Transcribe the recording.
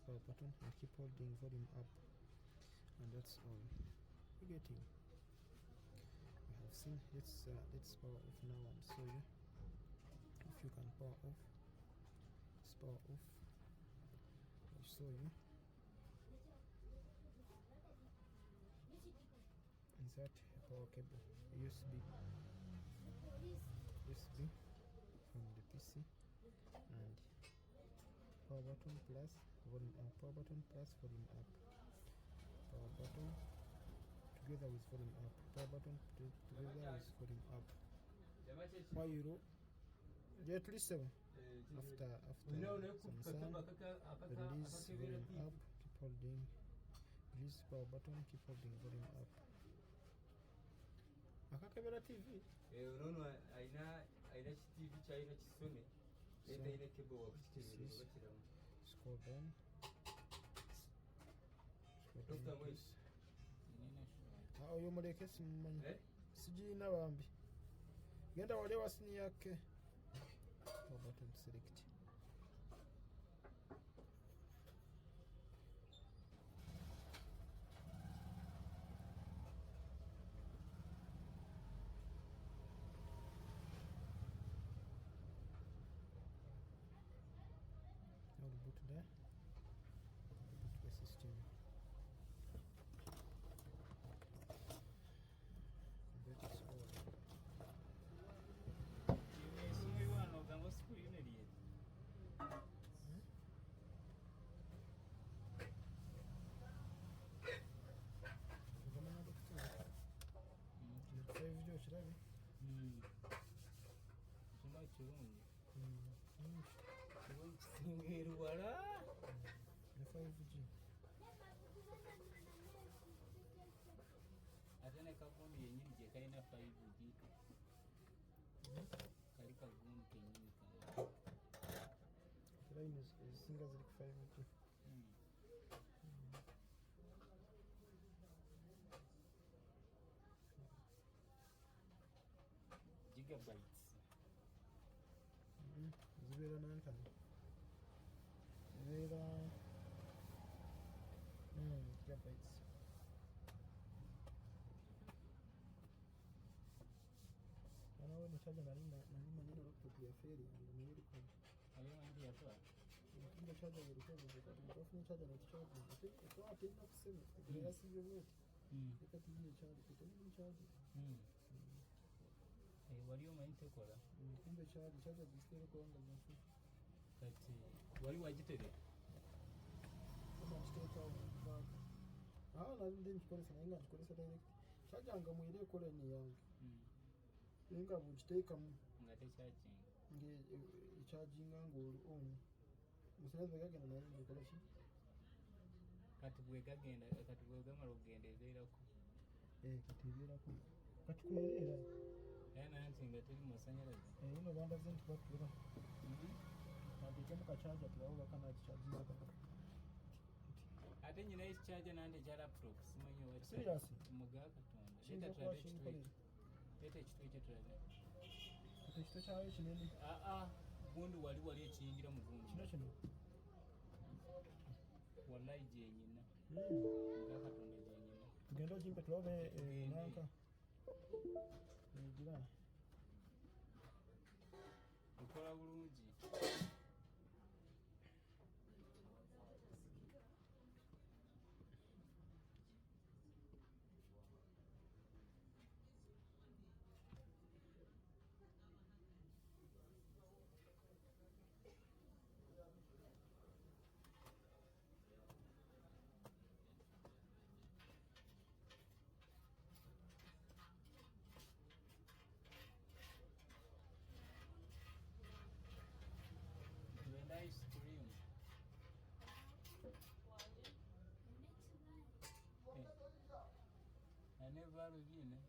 power button and keep holding volume up, and that's all. You're getting. We have seen. Let's power off now and show you if you can power off. Let's power off. I'll show you. Insert a power cable, USB from the PC, and power button plus volume up, power button plus volume up, power button together with volume up, power button together with volume up. Why you get listen after some sound, release volume up, keep holding, release power button, keep holding volume up. Akakebera TV unono aina TV chaina kisone enda ine kebo wakuchikebera bakiramu scroll down oyo muleke simumanyi sijina bambi genda wale wasini yake button select. Now the boot there, boot the system. That is all. Atene kagundi yenyini je kaina 5 gitu. Kali kagundi kenyini kana. Line is single 5 gitu. Gigabytes. Zibera nani kana? Zibera gigabytes. Ana wewe chaja na nini laptop ya feri ndio mwili kwa. Hayo ndio yapo. Ndio chaja ile kwa ndio kwa chaja na chaja. Kwa tena kusema ndio sivyo wote. Nikati hiyo chaja kitu chaja. Waliyo mayite kola. Kumbe chaja display ko anga nafu. Kati wali wajitere. Kama steka au na ndi nchikolesa inga nchikolesa direct. Chaja anga mwile kola ni yangu. Inga bujiteka mu ngate charging. Nge charging angu on. Musaza gagenda nayo nkola shi. Kati bwe gamara kugendezerako. Kati birako. Kati kumerera. Yana nsinga tuli masanyalaze. Ino banda zintu bakura. Nabijemu ka charger tulawo kana charging kaka. Ate nyina is charger nande cha laptop simanyi wa. Serious? Mugaga tonda. Shita trade chitwe. Leta chitwe chetraze. Ate chitwe chawe kinene. Gundu wali ekiyingira mu gundu. Kino. Wallahi je nyina. Mugaga tonda je nyina. Tugenda jimpe tulobe nanka. Ngira. Ukola bulungi. Ice cream. I never reviewed it.